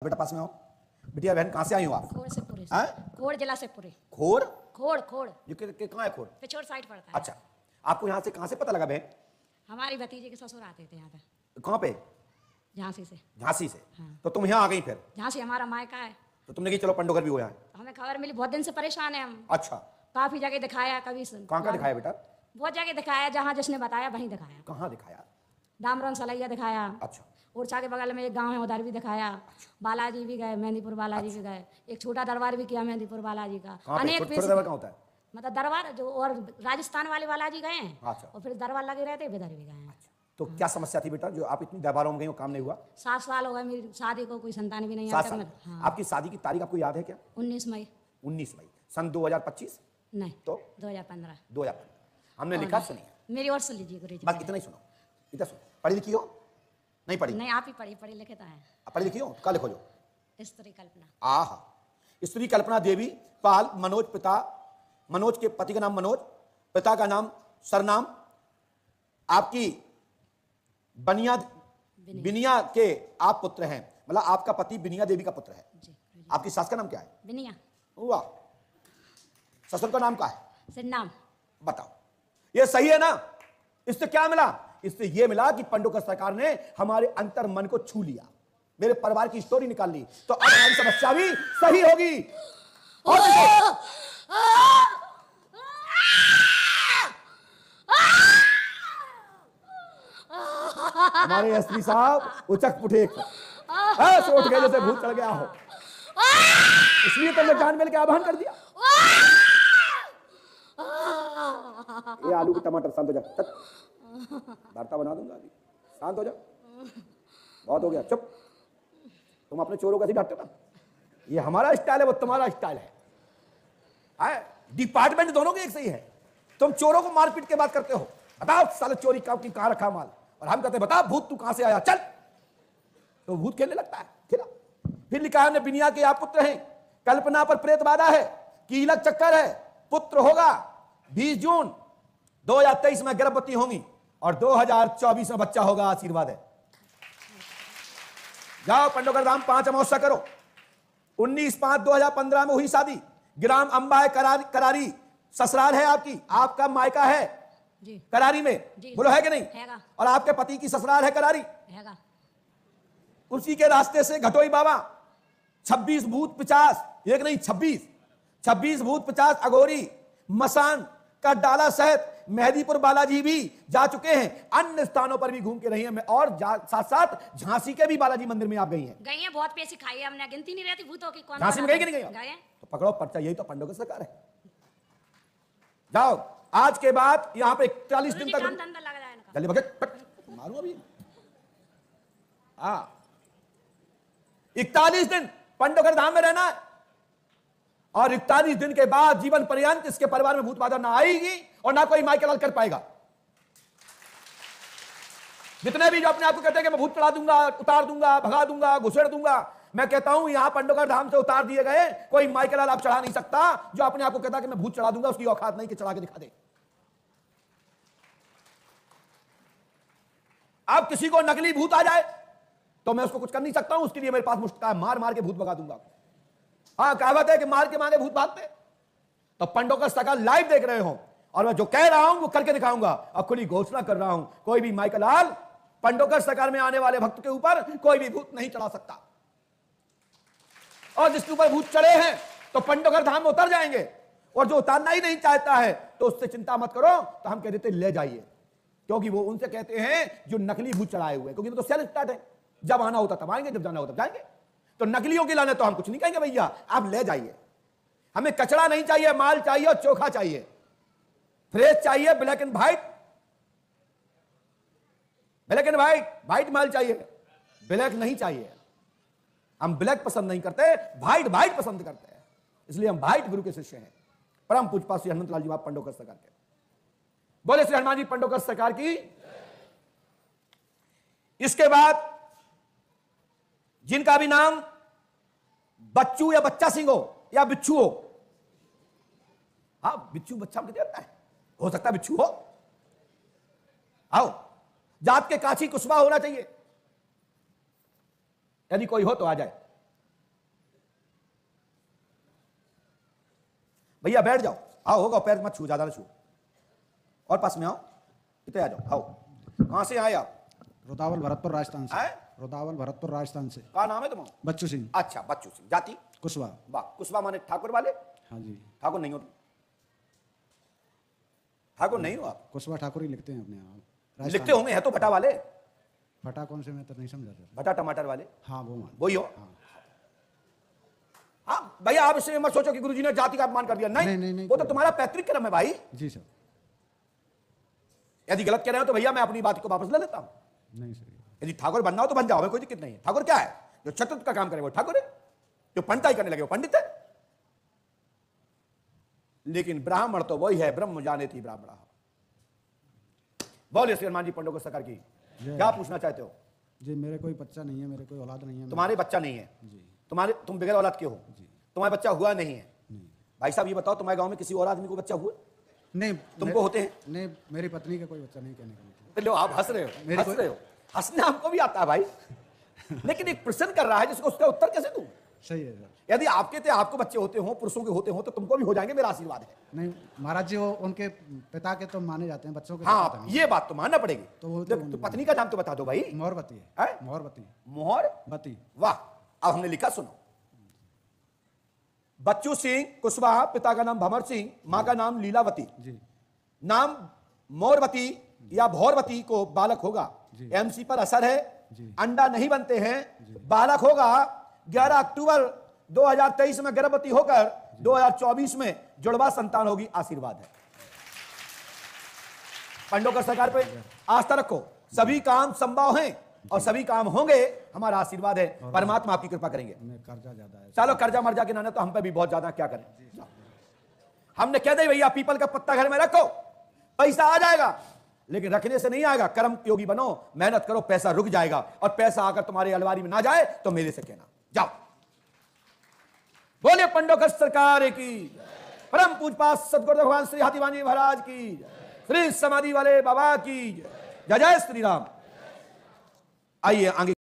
बेटा पास में आओ। बिटिया बहन कहाँ से आई हो आप? खोड़ से पूरे। हैं? खोड़ जिला से पूरे। खोड़? खोड़ खोड़ ये कहाँ है खोड़? पिछोड़ साइड पड़ता है। अच्छा, आपको यहाँ से कहाँ से पता लगा बहन? हमारी भतीजे के ससुर आते थे यहाँ पे। कहाँ पे? झांसी से। झांसी से? हाँ। तो तुम यहाँ आ गई फिर? झांसी हमारा मायका है। तो तुमने कही चलो पंडोकर भी हो यहाँ। तो हमें खबर मिली, बहुत दिन से परेशान है हम। अच्छा, काफी जगह दिखाया, कभी कहाँ दिखाया बेटा? बहुत जगह दिखाया, जहाँ जिसने बताया वहीं दिखाया। कहाँ दिखाया? डामरन सलैया दिखाया। अच्छा। उड़छा के बगल में एक गांव है, उधर भी दिखाया। बालाजी भी गए, मेहंदीपुर बालाजी भी गए। एक छोटा दरबार भी किया मेहंदीपुर बालाजी का। अनेक दरबार कहाँ होता है? मतलब दरबार जो, और राजस्थान वाले बालाजी गए हैं। अच्छा। और फिर दरबार लगे रहते, इधर भी गए हैं। तो क्या समस्या थी बेटा जो आप इतनी दरबारों में गई हो, काम नहीं हुआ? 7 साल हो गए मेरी शादी को, कोई संतान भी नहीं 7 है। साल। हाँ। आपकी शादी की तारीख आपको याद है क्या? 19 मई। 19 मई सन 2025? नहीं तो 2015। 2015 हमने लिखा, सुनिए मेरी और सुन लीजिए गुरुजी। बस इतना ही सुनो, इतना सुनो। पढ़ी लिखी हो? नहीं पढ़ी? नहीं, आप ही पढ़ी, पढ़ी लिखे तो है। पढ़ी लिखी हो? क्या लिखो जो? स्त्री कल्पना। आहा, स्त्री कल्पना देवी पाल मनोज, पिता मनोज के पति का नाम मनोज, पिता का नाम सरनाम, आपकी बिनिया के आप पुत्र हैं, मतलब आपका पति बिनिया देवी का पुत्र है। जी। आपकी सास का नाम क्या है? बिनिया। वाह। ससुर का नाम क्या है? सिरनाम। बताओ, ये सही है ना? इससे क्या मिला? इससे ये मिला कि पंडोकर सरकार ने हमारे अंतर मन को छू लिया, मेरे परिवार की स्टोरी निकाल ली, तो अब हमारी समस्या भी सही होगी। और हमारे एसपी साहब उचक उठे, ऐसे उठ गए जैसे भूत चढ़ गया हो, इसलिए तुमने जान मिल के आह्वान कर दिया। ये आलू की टमाटर, शांत हो जा, वार्ता बना दूंगा अभी, शांत हो जा, बहुत हो गया, चुप। तुम अपने चोरों को ऐसे डांटते ना, ये हमारा स्टाइल है, वो तुम्हारा स्टाइल है। डिपार्टमेंट दोनों के एक सही है। तुम चोरों को मारपीट के बात करते हो, बताओ साले चोरी कहां रखा माल, और हम कहते बता भूत तू कहां से आया, चल। तो भूत खेलने लगता है, खेला। फिर लिखा हमने बिनिया के आप पुत्र हैं, कल्पना पर प्रेत बाधा है, कीलक चक्कर है, पुत्र होगा 20 जून 2023 में गर्भवती होंगी, और 2024 में बच्चा होगा, आशीर्वाद है। जाओ पंडोकर धाम 5 अमावस्या करो। 19/5/2015 में हुई शादी, ग्राम अंबा है, करारी ससुराल है आपकी, आपका मायका है जी। करारी में, जी। बोलो है कि नहीं? हैगा। और आपके पति की ससुराल है करारी, हैगा। उसी के रास्ते से घटोई बाबा 26 भूत 50, एक नहीं 26 भूत 50 अघोरी मसान का डाला सहित मेहंदीपुर बालाजी भी जा चुके हैं, अन्य स्थानों पर भी घूम के रही हैं, और साथ साथ झांसी के भी बालाजी मंदिर में आप गई हैं। गई हैं, बहुत पैसे खाई है हमने, गिनती नहीं रहती भूतों की। कौन झांसी में गई कि नहीं गई? गए? तो पकड़ो पर्चा, यही तो पंडोकर सरकार है। जाओ, आज के बाद यहाँ पे 41 दिन तक जल्दी भगत मारू अभी। 41 दिन पंडोकर धाम में रहना है, और 41 दिन के बाद जीवन पर्यंत इसके परिवार में भूत बाधा ना आएगी, और ना कोई माई के लाल कर पाएगा। जितने भी जो अपने आप को कहते हैं कि मैं भूत चढ़ा दूंगा, उतार दूंगा, भगा दूंगा, घुसेड़ दूंगा, मैं कहता हूं यहां पंडोकर धाम से उतार दिए गए कोई माई के लाल आप चढ़ा नहीं सकता। जो अपने आप को कहता कि मैं भूत चढ़ा दूंगा, उसकी औकात नहीं कि चढ़ा के दिखा दे। अब किसी को नकली भूत आ जाए तो मैं उसको कुछ कर नहीं सकता हूं, उसके लिए मेरे पास मुश्किल है, मार मार के भूत भगा दूंगा। हाँ, कहावत है कि मार के मांगे भूत भागते। तो पंडोकर सरकार लाइव देख रहे हो, और मैं जो कह रहा हूं वो करके दिखाऊंगा, और खुली घोषणा कर रहा हूं, कोई भी माई का लाल पंडोकर सरकार में आने वाले भक्त के ऊपर कोई भी भूत नहीं चढ़ा सकता। और जिसके ऊपर भूत चढ़े हैं तो पंडोकर धाम में उतर जाएंगे, और जो उतारना ही नहीं चाहता है तो उससे चिंता मत करो, तो हम कह देते ले जाइए, क्योंकि वो उनसे कहते हैं जो नकली भूत चढ़ाए हुए, क्योंकि तो सेल स्टार्ट है, जब आना होता तब आएंगे, जब जाना होता तब जाएंगे। तो नकलियों की लाने तो हम कुछ नहीं कहेंगे, भैया आप ले जाइए, हमें कचरा नहीं चाहिए, माल चाहिए और चोखा चाहिए, फ्रेश चाहिए, ब्लैक एंड व्हाइट, व्हाइट माल चाहिए, ब्लैक नहीं चाहिए। हम ब्लैक पसंद नहीं करते, व्हाइट पसंद करते हैं, इसलिए हम व्हाइट गुरु के शिष्य हैं, परम पूज्य श्री हनुमंत लाल जी महाराज पंडोकर सरकार के। बोले श्री हनुमान जी पंडोकर सरकार की। इसके बाद जिनका भी नाम बच्चू या बच्चा सिंह हो या बिच्छू हो, हाँ बिच्छू बच्चा मुझे देता है, हो सकता है बिच्छू हो, आओ, जात के काछी कुशवा होना चाहिए, यदि कोई हो तो आ जाए। भैया बैठ जाओ, आओ, होगा पैर मत छू, ज्यादा ना छू, और पास में आओ, इतने आ जाओ, आओ। कहां से आए आप? रोदावल भरतपुर राजस्थान से। आए? रोदावल भरतपुर राजस्थान से। क्या नाम है तुम्हारा? बच्चू सिंह। अच्छा, बच्चू सिंह। जाति? कुशवा। वाह, कुशवा माने ठाकुर वाले? हाँ जी। ठाकुर नहीं हो तुम? ठाकुर नहीं हो आप? कुशवा ठाकुर ही लिखते हैं अपने आप। लिखते होंगे, है तो भट्टा वाले। फटा कौन से, मैं तो नहीं समझा सर। भट्टा टमाटर वाले? हाँ वो मान। वही हो? हाँ भैया, आप इसमें मत सोचो कि गुरुजी ने जाति का अपमान कर दिया। नहीं, नहीं, वो तो तुम्हारा पैतृक कर्म है भाई। जी सर। यदि गलत कह रहे हो तो भैया मैं अपनी बात को वापस ले लेता हूं। नहीं सर। यदि ठाकुर बनना हो तो बन जाओ, हमें कोई दिक्कत नहीं है। ठाकुर क्या है? जो चतुर्थ का काम करे वो ठाकुर है, जो पंडिताई करने लगे वो पंडित है। लेकिन ब्राह्मण तो वही है, ब्रह्म जाने थी ब्राह्मण। बोलिए श्री हनुमान जी पंडों सरकार की। क्या पूछना चाहते हो? जी मेरे कोई बच्चा नहीं है, मेरे कोई औलाद नहीं है। तुम्हारे बच्चा नहीं है? जी। तुम बगैर औलाद के हो? जी। तुम्हारा बच्चा हुआ नहीं है? भाई साहब ये बताओ, तुम्हारे गांव में किसी और आदमी को बच्चा हुआ? नहीं। तुमको होते हैं? नहीं, मेरी पत्नी का कोई बच्चा नहीं, कहने का मतलब। तो लो, आप हंस रहे हो। हंसना हमको भी आता है भाई, लेकिन एक प्रश्न कर रहा है जिसको उसका उत्तर कैसे दूं? सही है सर। यदि आपको बच्चे होते हो, पुरुषों के होते हो, तो तुमको भी हो जाएंगे, मेरा आशीर्वाद है। नहीं महाराज जी, वो उनके पिता के तो माने जाते हैं, बच्चों के हाँ, ये बात तो मानना पड़ेगी। तो पत्नी का नाम तो बता दो भाई। मोहरवती है? है। मोहरवती। मोहरवती। वाह, अब हमने लिखा, सुनो। बच्चू सिंह कुशवाहा, पिता का नाम भंवर सिंह, मां का नाम लीलावती। जी। नाम मोरवती या भौरवती को बालक होगा। एमसी पर असर है, अंडा नहीं बनते हैं, बालक होगा। 11 अक्टूबर 2023 में गर्भवती होकर 2024 में जुड़वा संतान होगी। आशीर्वाद है। पंडोकर सरकार पे आस्था रखो, सभी काम संभव हैं और सभी काम होंगे। हमारा आशीर्वाद है, परमात्मा आपकी कृपा करेंगे। कर्जा ज्यादा है। चलो, कर्जा मर्जा के नाने तो हम पे भी बहुत ज्यादा, क्या करें। हमने कह दिया भैया पीपल का पत्ता घर में रखो, पैसा आ जाएगा, लेकिन रखने से नहीं आएगा। कर्म योगी बनो, मेहनत करो, पैसा रुक जाएगा। और पैसा आकर तुम्हारी अलमारी में ना जाए तो मेरे से कहना। जाओ। बोलिए पंडोकर सरकार की। परम पूजपात सदगुरुदेव भगवान श्री हाथीवानी महाराज की, श्री समाधि वाले बाबा की जय। जय श्री राम। आइए आगे।